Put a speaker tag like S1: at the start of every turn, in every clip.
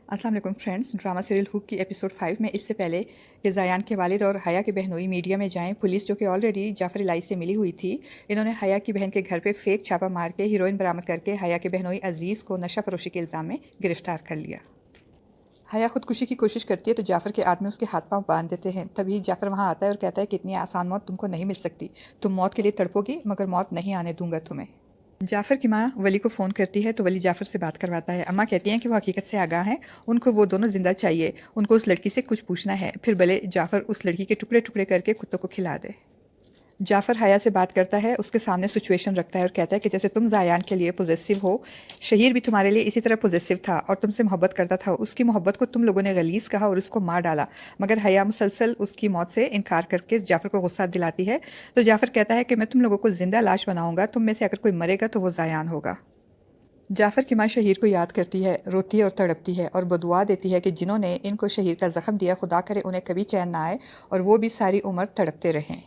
S1: अस्सलाम वालेकुम friends. Drama serial hook की एपिसोड 5 में इससे पहले कि ज़ायान के वालिद और हया के बहनोई मीडिया में जाएं, पुलिस जो कि ऑलरेडी जाफ़र इलाही से मिली हुई थी, इन्होंने हया की बहन के घर पे फेक छापा मार के हीरोइन बरामद करके हया के बहनोई अजीज़ को नशा फरोशी के इल्ज़ाम में गिरफ्तार कर लिया। हया खुदकुशी की कोशिश करती है तो जाफ़र के आदमी उसके हाथ पांव बांध देते हैं। तभी जाफ़र वहाँ आता है और कहता है कि इतनी आसान मौत तुमको नहीं मिल सकती, तुम मौत के लिए तड़पोगी मगर मौत नहीं आने दूंगा तुम्हें। जाफ़र की माँ वली को फ़ोन करती है तो वली जाफ़र से बात करवाता है। अम्मा कहती हैं कि वो हकीकत से आगाह हैं, उनको वो दोनों ज़िंदा चाहिए, उनको उस लड़की से कुछ पूछना है, फिर भले जाफ़र उस लड़की के टुकड़े टुकड़े करके कुत्तों को खिला दे। जाफ़र हया से बात करता है, उसके सामने सिचुएशन रखता है और कहता है कि जैसे तुम ज़ायान के लिए पॉजेसिव हो, शहीर भी तुम्हारे लिए इसी तरह पॉजेसिव था और तुमसे मोहब्बत करता था। उसकी मोहब्बत को तुम लोगों ने गलीज़ कहा और उसको मार डाला, मगर हया मुसलसल उसकी मौत से इनकार करके जाफ़र को गुस्सा दिलाती है। तो जाफ़र कहता है कि मैं तुम लोगों को ज़िंदा लाश बनाऊंगा, तुम में से अगर कोई मरेगा तो वो ज़ायान होगा। जाफ़र की माँ शहीर को याद करती है, रोती है और तड़पती है और बदुआ देती है कि जिन्होंने इनको शहीर का ज़ख्म दिया, खुदा करे उन्हें कभी चैन ना आए और वो भी सारी उम्र तड़पते रहें।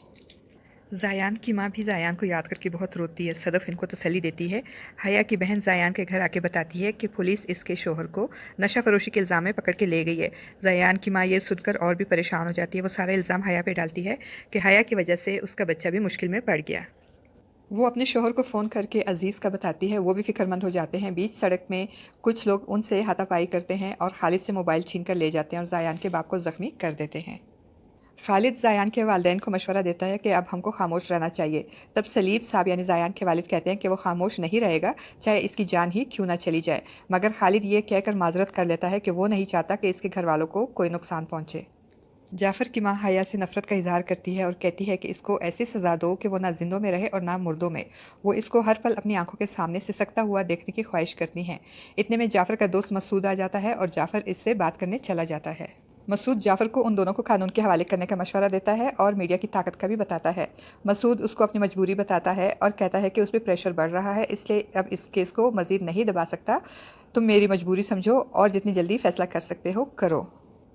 S1: ज़ायान की माँ भी ज़ायान को याद करके बहुत रोती है। सदफ़ इनको तसल्ली देती है। हया की बहन ज़ायान के घर आके बताती है कि पुलिस इसके शोहर को नशा फरोशी के इल्ज़ाम में पकड़ के ले गई है। ज़ायान की माँ ये सुनकर और भी परेशान हो जाती है। वो सारा इल्ज़ाम हया पे डालती है कि हया की वजह से उसका बच्चा भी मुश्किल में पड़ गया। वो अपने शोहर को फ़ोन करके अज़ीज़ का बताती है। वो भी फ़िक्रमंद हो जाते हैं। बीच सड़क में कुछ लोग उनसे हाथापाई करते हैं और खालिद से मोबाइल छीन कर ले जाते हैं और ज़ायान के बाप को ज़ख्मी कर देते हैं। खालिद ज़ायान के वालिदैन को मशवरा देता है कि अब हमको खामोश रहना चाहिए। तब सलीब साहब यानी ज़ायान के वालिद कहते हैं कि वो खामोश नहीं रहेगा, चाहे इसकी जान ही क्यों ना चली जाए। मगर खालिद ये कहकर माजरत कर लेता है कि वो नहीं चाहता कि इसके घर वालों को कोई नुकसान पहुँचे। जाफ़र की माँ हया से नफ़रत का इजहार करती है और कहती है कि इसको ऐसी सज़ा दो कि वो ना जिंदों में रहे और ना मुर्दों में। वो इसको हर पल अपनी आंखों के सामने सिसकता हुआ देखने की ख्वाहिश करती हैं। इतने में जाफ़र का दोस्त मसूद आ जाता है और जाफ़र इससे बात करने चला जाता है। मसूद जाफ़र को उन दोनों को कानून के हवाले करने का मशवरा देता है और मीडिया की ताकत का भी बताता है। मसूद उसको अपनी मजबूरी बताता है और कहता है कि उस पर प्रेशर बढ़ रहा है, इसलिए अब इस केस को मज़ीद नहीं दबा सकता। तुम मेरी मजबूरी समझो और जितनी जल्दी फ़ैसला कर सकते हो करो।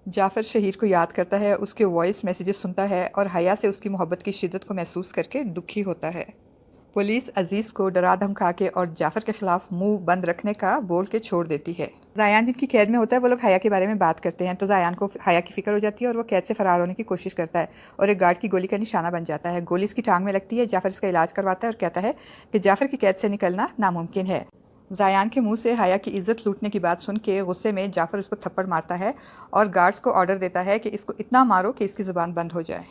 S1: जाफ़र शहीर को याद करता है, उसके वॉइस मैसेजेस सुनता है और हया से उसकी मोहब्बत की शिद्दत को महसूस करके दुखी होता है। पुलिस अजीज़ को डरा धमका के और जाफ़र के खिलाफ मुंह बंद रखने का बोल के छोड़ देती है। ज़ायान जिनकी कैद में होता है वो लोग हया के बारे में बात करते हैं तो ज़ायान को हया की फ़िक्र हो जाती है और वो कैद से फ़रार होने की कोशिश करता है और एक गार्ड की गोली का निशाना बन जाता है। गोली इसकी टांग में लगती है। जाफ़र इसका इलाज करवाता है और कहता है कि जाफ़र की कैद से निकलना नामुमकिन है। ज़ायान के मुंह से हया की इज़्ज़त लूटने की बात सुन के गुस्से में जाफ़र उसको थप्पड़ मारता है और गार्ड्स को ऑर्डर देता है कि इसको इतना मारो कि इसकी ज़ुबान बंद हो जाए।